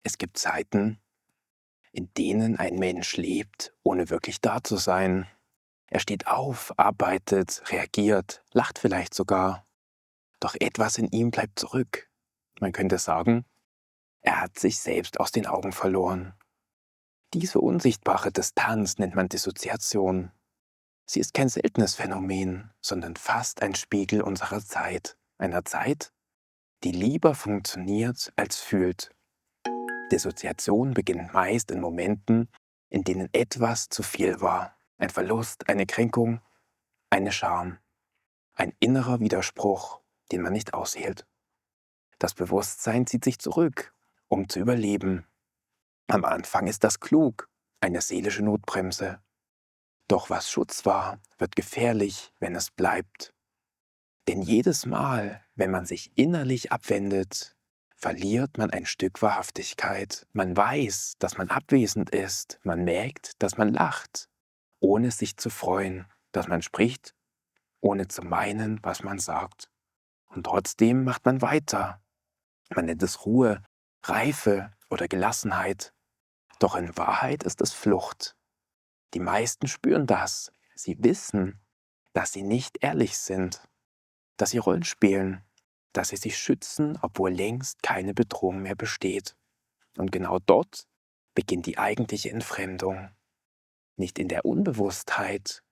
Es gibt Zeiten, in denen ein Mensch lebt, ohne wirklich da zu sein. Er steht auf, arbeitet, reagiert, lacht vielleicht sogar. Doch etwas in ihm bleibt zurück. Man könnte sagen, er hat sich selbst aus den Augen verloren. Diese unsichtbare Distanz nennt man Dissoziation. Sie ist kein seltenes Phänomen, sondern fast ein Spiegel unserer Zeit. Einer Zeit, die lieber funktioniert als fühlt. Dissoziation beginnt meist in Momenten, in denen etwas zu viel war. Ein Verlust, eine Kränkung, eine Scham, ein innerer Widerspruch, den man nicht aushielt. Das Bewusstsein zieht sich zurück, um zu überleben. Am Anfang ist das klug, eine seelische Notbremse. Doch was Schutz war, wird gefährlich, wenn es bleibt. Denn jedes Mal, wenn man sich innerlich abwendet, verliert man ein Stück Wahrhaftigkeit. Man weiß, dass man abwesend ist. Man merkt, dass man lacht, ohne sich zu freuen. Dass man spricht, ohne zu meinen, was man sagt. Und trotzdem macht man weiter. Man nennt es Ruhe, Reife oder Gelassenheit. Doch in Wahrheit ist es Flucht. Die meisten spüren das. Sie wissen, dass sie nicht ehrlich sind, dass sie Rollen spielen, dass sie sich schützen, obwohl längst keine Bedrohung mehr besteht. Und genau dort beginnt die eigentliche Entfremdung. Nicht in der Unbewusstheit,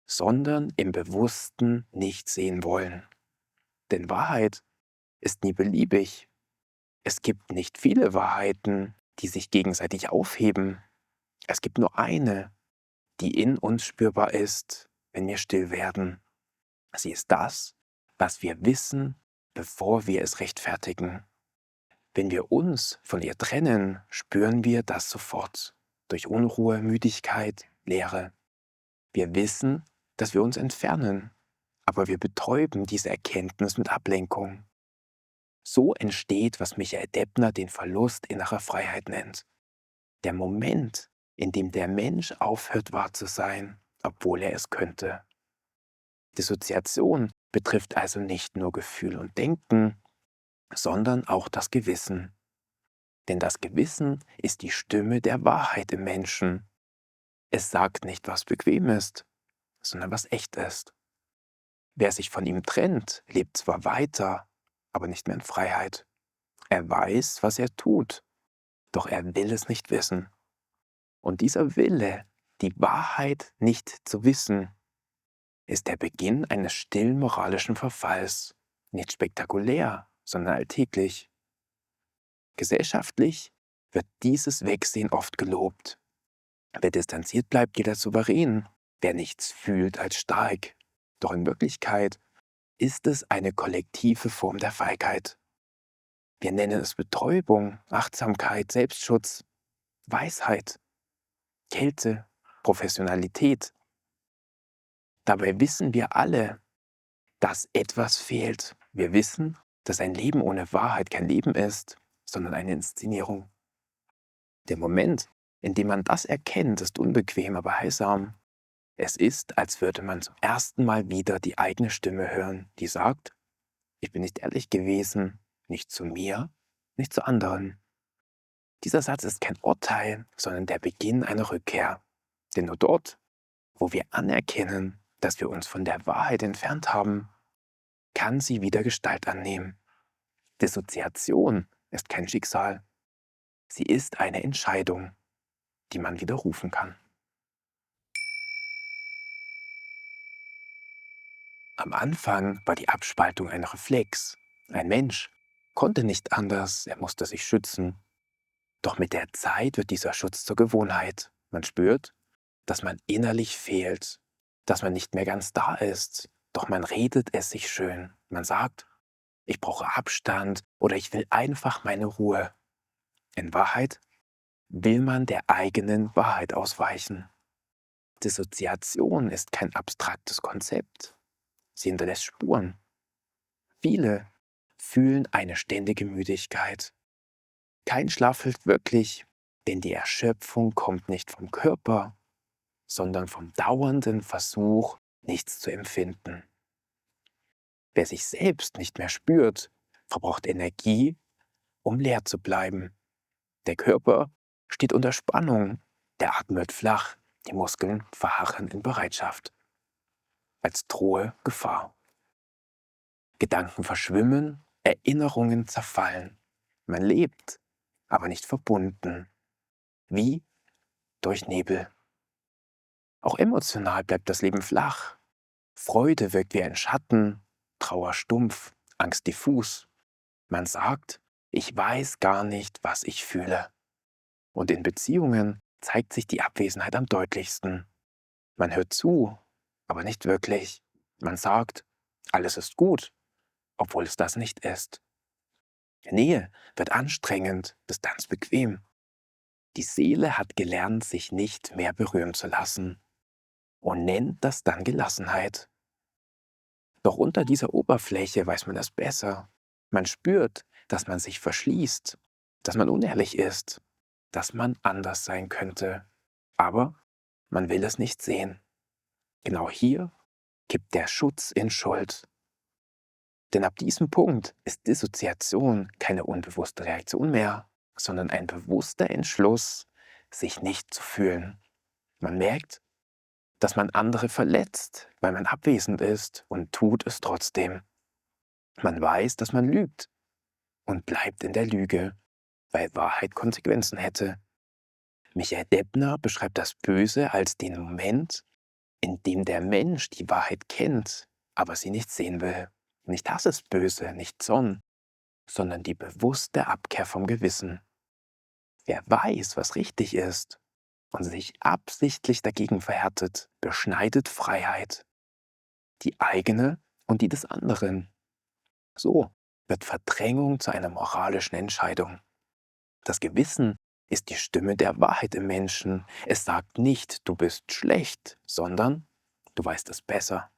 sondern im bewussten Nicht-Sehen-Wollen. Denn Wahrheit ist nie beliebig. Es gibt nicht viele Wahrheiten, die sich gegenseitig aufheben. Es gibt nur eine, die in uns spürbar ist, wenn wir still werden. Sie ist das, was wir wissen, bevor wir es rechtfertigen. Wenn wir uns von ihr trennen, spüren wir das sofort. Durch Unruhe, Müdigkeit, Leere. Wir wissen, dass wir uns entfernen, aber wir betäuben diese Erkenntnis mit Ablenkung. So entsteht, was Michael Deppner den Verlust innerer Freiheit nennt. Der Moment, in dem der Mensch aufhört wahr zu sein, obwohl er es könnte. Dissoziation betrifft also nicht nur Gefühl und Denken, sondern auch das Gewissen. Denn das Gewissen ist die Stimme der Wahrheit im Menschen. Es sagt nicht, was bequem ist, sondern was echt ist. Wer sich von ihm trennt, lebt zwar weiter, aber nicht mehr in Freiheit. Er weiß, was er tut, doch er will es nicht wissen. Und dieser Wille, die Wahrheit nicht zu wissen, ist der Beginn eines stillen moralischen Verfalls. Nicht spektakulär, sondern alltäglich. Gesellschaftlich wird dieses Wegsehen oft gelobt. Wer distanziert bleibt, gilt als souverän. Wer nichts fühlt, als stark. Doch in Wirklichkeit ist es eine kollektive Form der Feigheit. Wir nennen es Betäubung, Achtsamkeit, Selbstschutz, Weisheit, Kälte, Professionalität. Dabei wissen wir alle, dass etwas fehlt. Wir wissen, dass ein Leben ohne Wahrheit kein Leben ist, sondern eine Inszenierung. Der Moment, in dem man das erkennt, ist unbequem, aber heilsam. Es ist, als würde man zum ersten Mal wieder die eigene Stimme hören, die sagt, ich bin nicht ehrlich gewesen, nicht zu mir, nicht zu anderen. Dieser Satz ist kein Urteil, sondern der Beginn einer Rückkehr. Denn nur dort, wo wir anerkennen, dass wir uns von der Wahrheit entfernt haben, kann sie wieder Gestalt annehmen. Dissoziation ist kein Schicksal. Sie ist eine Entscheidung, die man widerrufen kann. Am Anfang war die Abspaltung ein Reflex. Ein Mensch konnte nicht anders, er musste sich schützen. Doch mit der Zeit wird dieser Schutz zur Gewohnheit. Man spürt, dass man innerlich fehlt, dass man nicht mehr ganz da ist. Doch man redet es sich schön. Man sagt, ich brauche Abstand oder ich will einfach meine Ruhe. In Wahrheit will man der eigenen Wahrheit ausweichen. Dissoziation ist kein abstraktes Konzept. Sie hinterlässt Spuren. Viele fühlen eine ständige Müdigkeit. Kein Schlaf hilft wirklich, denn die Erschöpfung kommt nicht vom Körper, sondern vom dauernden Versuch, nichts zu empfinden. Wer sich selbst nicht mehr spürt, verbraucht Energie, um leer zu bleiben. Der Körper steht unter Spannung, der Atem wird flach, die Muskeln verharren in Bereitschaft, als drohe Gefahr. Gedanken verschwimmen, Erinnerungen zerfallen. Man lebt, aber nicht verbunden, wie durch Nebel. Auch emotional bleibt das Leben flach. Freude wirkt wie ein Schatten, Trauer stumpf, Angst diffus. Man sagt, ich weiß gar nicht, was ich fühle. Und in Beziehungen zeigt sich die Abwesenheit am deutlichsten. Man hört zu, aber nicht wirklich. Man sagt, alles ist gut, obwohl es das nicht ist. Nähe wird anstrengend, Distanz bequem. Die Seele hat gelernt, sich nicht mehr berühren zu lassen und nennt das dann Gelassenheit. Doch unter dieser Oberfläche weiß man es besser. Man spürt, dass man sich verschließt, dass man unehrlich ist, dass man anders sein könnte. Aber man will es nicht sehen. Genau hier kippt der Schutz in Schuld. Denn ab diesem Punkt ist Dissoziation keine unbewusste Reaktion mehr, sondern ein bewusster Entschluss, sich nicht zu fühlen. Man merkt, dass man andere verletzt, weil man abwesend ist und tut es trotzdem. Man weiß, dass man lügt und bleibt in der Lüge, weil Wahrheit Konsequenzen hätte. Michael Deppner beschreibt das Böse als den Moment, in dem der Mensch die Wahrheit kennt, aber sie nicht sehen will. Nicht das ist böse, nicht Zorn, sondern die bewusste Abkehr vom Gewissen. Wer weiß, was richtig ist und sich absichtlich dagegen verhärtet, beschneidet Freiheit, die eigene und die des anderen. So wird Verdrängung zu einer moralischen Entscheidung. Das Gewissen ist die Stimme der Wahrheit im Menschen. Es sagt nicht, du bist schlecht, sondern du weißt es besser.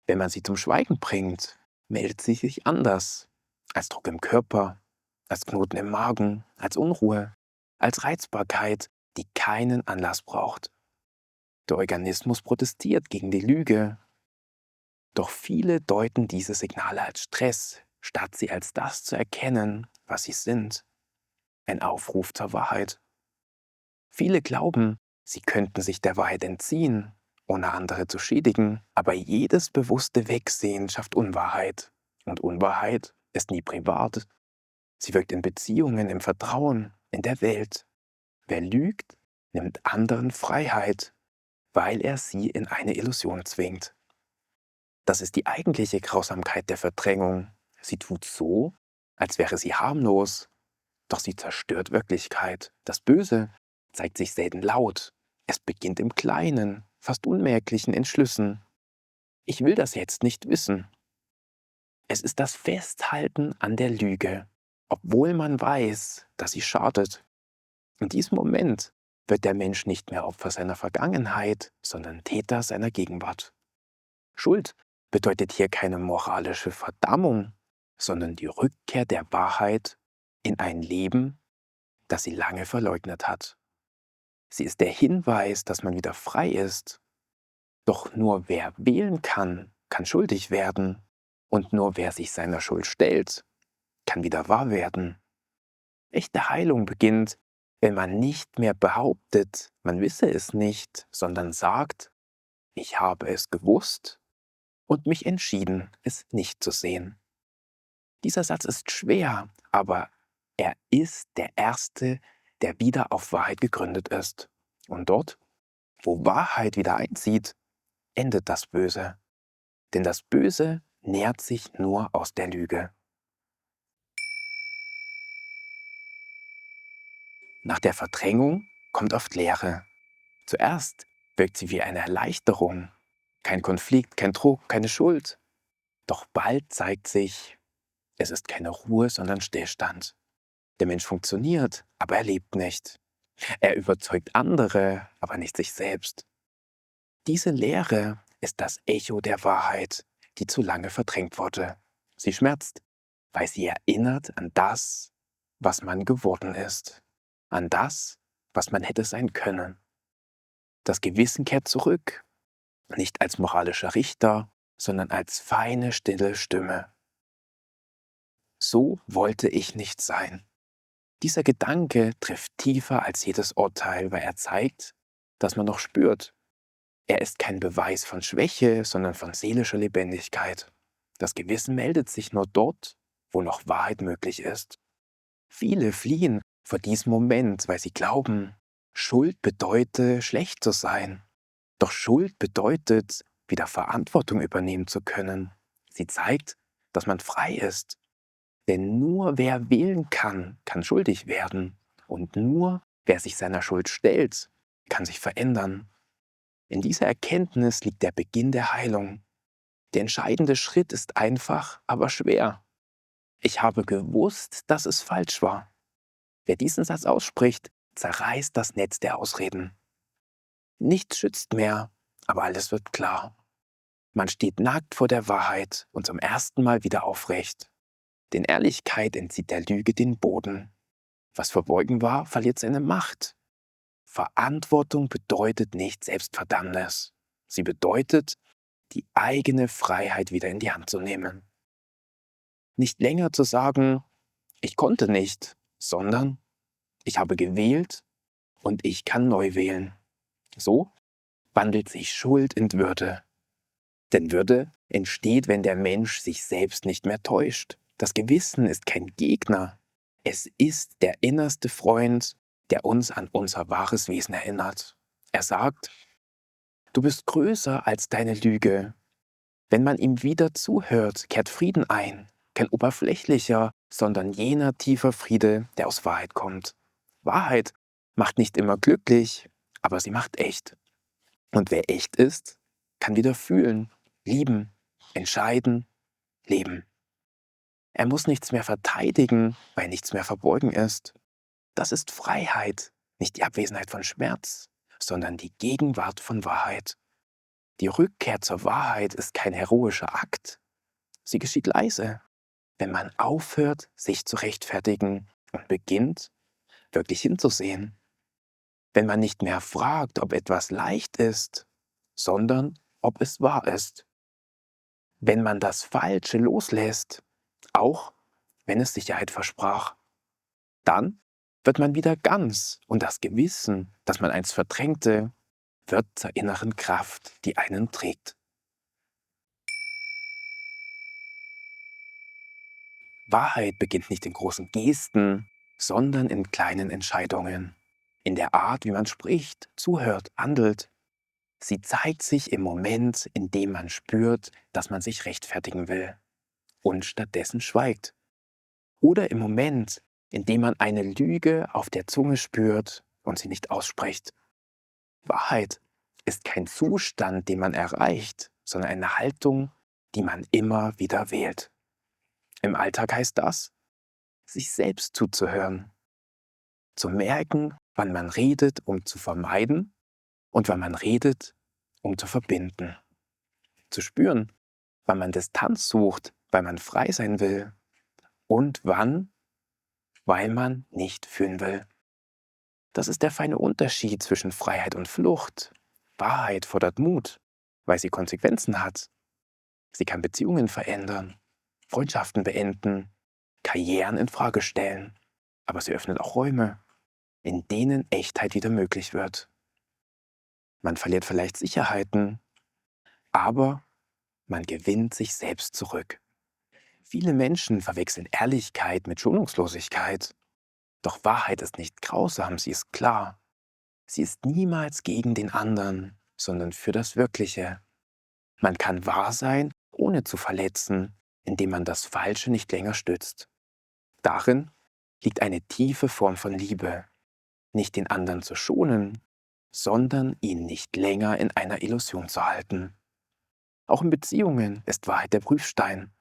Wenn man sie zum Schweigen bringt, meldet sie sich anders. Als Druck im Körper, als Knoten im Magen, als Unruhe, als Reizbarkeit, die keinen Anlass braucht. Der Organismus protestiert gegen die Lüge. Doch viele deuten diese Signale als Stress, statt sie als das zu erkennen, was sie sind. Ein Aufruf zur Wahrheit. Viele glauben, sie könnten sich der Wahrheit entziehen, ohne andere zu schädigen, aber jedes bewusste Wegsehen schafft Unwahrheit. Und Unwahrheit ist nie privat. Sie wirkt in Beziehungen, im Vertrauen, in der Welt. Wer lügt, nimmt anderen Freiheit, weil er sie in eine Illusion zwingt. Das ist die eigentliche Grausamkeit der Verdrängung. Sie tut so, als wäre sie harmlos, doch sie zerstört Wirklichkeit. Das Böse zeigt sich selten laut. Es beginnt im Kleinen, fast unmerklichen Entschlüssen. Ich will das jetzt nicht wissen. Es ist das Festhalten an der Lüge, obwohl man weiß, dass sie schadet. In diesem Moment wird der Mensch nicht mehr Opfer seiner Vergangenheit, sondern Täter seiner Gegenwart. Schuld bedeutet hier keine moralische Verdammung, sondern die Rückkehr der Wahrheit in ein Leben, das sie lange verleugnet hat. Sie ist der Hinweis, dass man wieder frei ist. Doch nur wer wählen kann, kann schuldig werden. Und nur wer sich seiner Schuld stellt, kann wieder wahr werden. Echte Heilung beginnt, wenn man nicht mehr behauptet, man wisse es nicht, sondern sagt, ich habe es gewusst und mich entschieden, es nicht zu sehen. Dieser Satz ist schwer, aber er ist der erste, der wieder auf Wahrheit gegründet ist. Und dort, wo Wahrheit wieder einzieht, endet das Böse. Denn das Böse nährt sich nur aus der Lüge. Nach der Verdrängung kommt oft Leere. Zuerst wirkt sie wie eine Erleichterung. Kein Konflikt, kein Druck, keine Schuld. Doch bald zeigt sich, es ist keine Ruhe, sondern Stillstand. Der Mensch funktioniert, aber er lebt nicht. Er überzeugt andere, aber nicht sich selbst. Diese Leere ist das Echo der Wahrheit, die zu lange verdrängt wurde. Sie schmerzt, weil sie erinnert an das, was man geworden ist, an das, was man hätte sein können. Das Gewissen kehrt zurück, nicht als moralischer Richter, sondern als feine, stille Stimme. So wollte ich nicht sein. Dieser Gedanke trifft tiefer als jedes Urteil, weil er zeigt, dass man noch spürt. Er ist kein Beweis von Schwäche, sondern von seelischer Lebendigkeit. Das Gewissen meldet sich nur dort, wo noch Wahrheit möglich ist. Viele fliehen vor diesem Moment, weil sie glauben, Schuld bedeute, schlecht zu sein. Doch Schuld bedeutet, wieder Verantwortung übernehmen zu können. Sie zeigt, dass man frei ist. Denn nur wer wählen kann, kann schuldig werden. Und nur wer sich seiner Schuld stellt, kann sich verändern. In dieser Erkenntnis liegt der Beginn der Heilung. Der entscheidende Schritt ist einfach, aber schwer. Ich habe gewusst, dass es falsch war. Wer diesen Satz ausspricht, zerreißt das Netz der Ausreden. Nichts schützt mehr, aber alles wird klar. Man steht nackt vor der Wahrheit und zum ersten Mal wieder aufrecht. Denn Ehrlichkeit entzieht der Lüge den Boden. Was verborgen war, verliert seine Macht. Verantwortung bedeutet nicht Selbstverdammnis. Sie bedeutet, die eigene Freiheit wieder in die Hand zu nehmen. Nicht länger zu sagen, ich konnte nicht, sondern ich habe gewählt und ich kann neu wählen. So wandelt sich Schuld in Würde. Denn Würde entsteht, wenn der Mensch sich selbst nicht mehr täuscht. Das Gewissen ist kein Gegner. Es ist der innerste Freund, der uns an unser wahres Wesen erinnert. Er sagt, du bist größer als deine Lüge. Wenn man ihm wieder zuhört, kehrt Frieden ein. Kein oberflächlicher, sondern jener tiefer Friede, der aus Wahrheit kommt. Wahrheit macht nicht immer glücklich, aber sie macht echt. Und wer echt ist, kann wieder fühlen, lieben, entscheiden, leben. Er muss nichts mehr verteidigen, weil nichts mehr verborgen ist. Das ist Freiheit, nicht die Abwesenheit von Schmerz, sondern die Gegenwart von Wahrheit. Die Rückkehr zur Wahrheit ist kein heroischer Akt. Sie geschieht leise, wenn man aufhört, sich zu rechtfertigen und beginnt, wirklich hinzusehen. Wenn man nicht mehr fragt, ob etwas leicht ist, sondern ob es wahr ist. Wenn man das Falsche loslässt, auch wenn es Sicherheit versprach, dann wird man wieder ganz und das Gewissen, das man einst verdrängte, wird zur inneren Kraft, die einen trägt. Wahrheit beginnt nicht in großen Gesten, sondern in kleinen Entscheidungen. In der Art, wie man spricht, zuhört, handelt. Sie zeigt sich im Moment, in dem man spürt, dass man sich rechtfertigen will und stattdessen schweigt. Oder im Moment, in dem man eine Lüge auf der Zunge spürt und sie nicht ausspricht. Wahrheit ist kein Zustand, den man erreicht, sondern eine Haltung, die man immer wieder wählt. Im Alltag heißt das, sich selbst zuzuhören, zu merken, wann man redet, um zu vermeiden und wann man redet, um zu verbinden. Zu spüren, wann man Distanz sucht, weil man frei sein will und wann, weil man nicht fühlen will. Das ist der feine Unterschied zwischen Freiheit und Flucht. Wahrheit fordert Mut, weil sie Konsequenzen hat. Sie kann Beziehungen verändern, Freundschaften beenden, Karrieren in Frage stellen. Aber sie öffnet auch Räume, in denen Echtheit wieder möglich wird. Man verliert vielleicht Sicherheiten, aber man gewinnt sich selbst zurück. Viele Menschen verwechseln Ehrlichkeit mit Schonungslosigkeit. Doch Wahrheit ist nicht grausam, sie ist klar. Sie ist niemals gegen den anderen, sondern für das Wirkliche. Man kann wahr sein, ohne zu verletzen, indem man das Falsche nicht länger stützt. Darin liegt eine tiefe Form von Liebe. Nicht den anderen zu schonen, sondern ihn nicht länger in einer Illusion zu halten. Auch in Beziehungen ist Wahrheit der Prüfstein.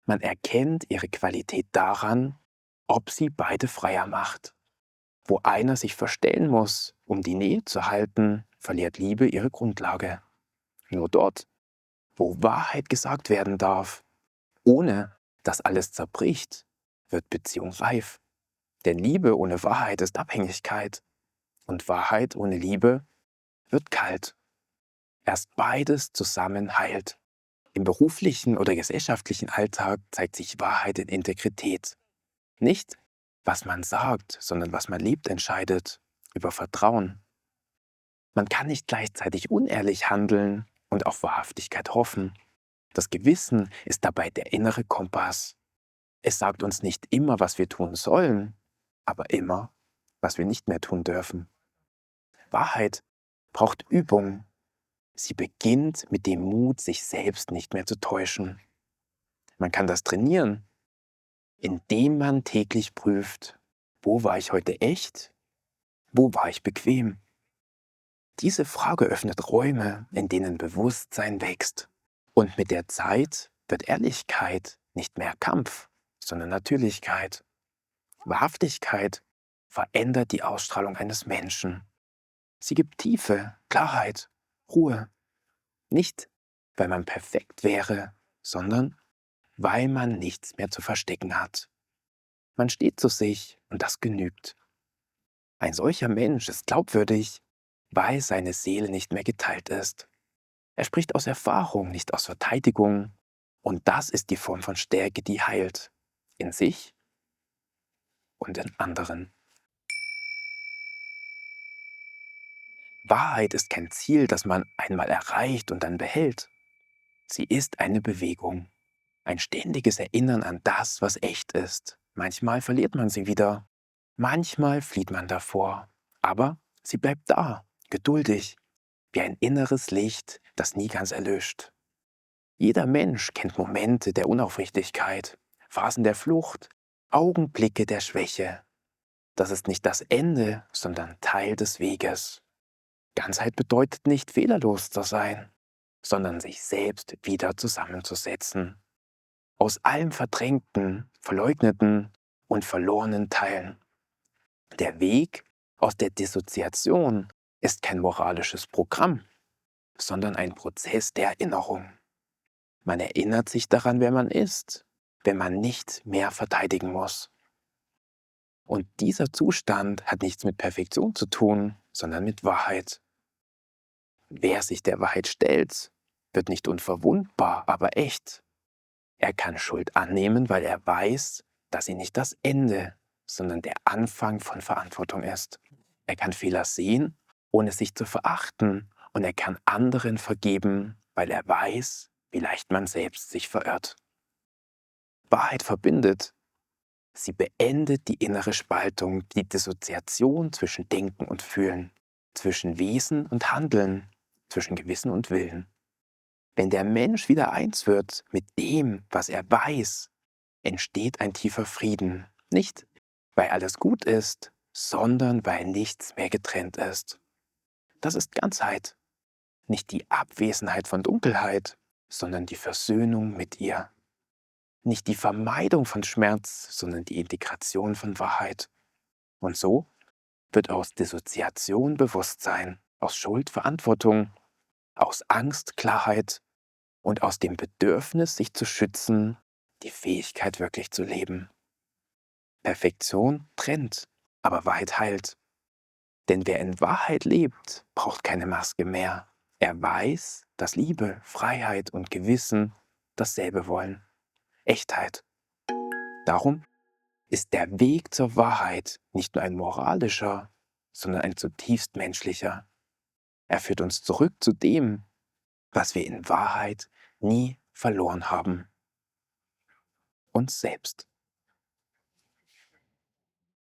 Man erkennt ihre Qualität daran, ob sie beide freier macht. Wo einer sich verstellen muss, um die Nähe zu halten, verliert Liebe ihre Grundlage. Nur dort, wo Wahrheit gesagt werden darf, ohne dass alles zerbricht, wird Beziehung reif. Denn Liebe ohne Wahrheit ist Abhängigkeit und Wahrheit ohne Liebe wird kalt. Erst beides zusammen heilt. Im beruflichen oder gesellschaftlichen Alltag zeigt sich Wahrheit in Integrität. Nicht, was man sagt, sondern was man lebt, entscheidet über Vertrauen. Man kann nicht gleichzeitig unehrlich handeln und auf Wahrhaftigkeit hoffen. Das Gewissen ist dabei der innere Kompass. Es sagt uns nicht immer, was wir tun sollen, aber immer, was wir nicht mehr tun dürfen. Wahrheit braucht Übung. Sie beginnt mit dem Mut, sich selbst nicht mehr zu täuschen. Man kann das trainieren, indem man täglich prüft, wo war ich heute echt, wo war ich bequem. Diese Frage öffnet Räume, in denen Bewusstsein wächst. Und mit der Zeit wird Ehrlichkeit nicht mehr Kampf, sondern Natürlichkeit. Wahrhaftigkeit verändert die Ausstrahlung eines Menschen. Sie gibt Tiefe, Klarheit, Ruhe. Nicht, weil man perfekt wäre, sondern weil man nichts mehr zu verstecken hat. Man steht zu sich und das genügt. Ein solcher Mensch ist glaubwürdig, weil seine Seele nicht mehr geteilt ist. Er spricht aus Erfahrung, nicht aus Verteidigung. Und das ist die Form von Stärke, die heilt. In sich und in anderen. Wahrheit ist kein Ziel, das man einmal erreicht und dann behält. Sie ist eine Bewegung. Ein ständiges Erinnern an das, was echt ist. Manchmal verliert man sie wieder. Manchmal flieht man davor. Aber sie bleibt da, geduldig, wie ein inneres Licht, das nie ganz erlischt. Jeder Mensch kennt Momente der Unaufrichtigkeit, Phasen der Flucht, Augenblicke der Schwäche. Das ist nicht das Ende, sondern Teil des Weges. Ganzheit bedeutet nicht, fehlerlos zu sein, sondern sich selbst wieder zusammenzusetzen. Aus allem Verdrängten, Verleugneten und verlorenen Teilen. Der Weg aus der Dissoziation ist kein moralisches Programm, sondern ein Prozess der Erinnerung. Man erinnert sich daran, wer man ist, wenn man nicht mehr verteidigen muss. Und dieser Zustand hat nichts mit Perfektion zu tun, sondern mit Wahrheit. Wer sich der Wahrheit stellt, wird nicht unverwundbar, aber echt. Er kann Schuld annehmen, weil er weiß, dass sie nicht das Ende, sondern der Anfang von Verantwortung ist. Er kann Fehler sehen, ohne sich zu verachten, und er kann anderen vergeben, weil er weiß, wie leicht man selbst sich verirrt. Wahrheit verbindet. Sie beendet die innere Spaltung, die Dissoziation zwischen Denken und Fühlen, zwischen Wesen und Handeln, zwischen Gewissen und Willen. Wenn der Mensch wieder eins wird mit dem, was er weiß, entsteht ein tiefer Frieden. Nicht, weil alles gut ist, sondern weil nichts mehr getrennt ist. Das ist Ganzheit. Nicht die Abwesenheit von Dunkelheit, sondern die Versöhnung mit ihr. Nicht die Vermeidung von Schmerz, sondern die Integration von Wahrheit. Und so wird aus Dissoziation Bewusstsein, aus Schuld Verantwortung, aus Angst Klarheit und aus dem Bedürfnis, sich zu schützen, die Fähigkeit wirklich zu leben. Perfektion trennt, aber Wahrheit heilt. Denn wer in Wahrheit lebt, braucht keine Maske mehr. Er weiß, dass Liebe, Freiheit und Gewissen dasselbe wollen. Echtheit. Darum ist der Weg zur Wahrheit nicht nur ein moralischer, sondern ein zutiefst menschlicher. Er führt uns zurück zu dem, was wir in Wahrheit nie verloren haben: uns selbst.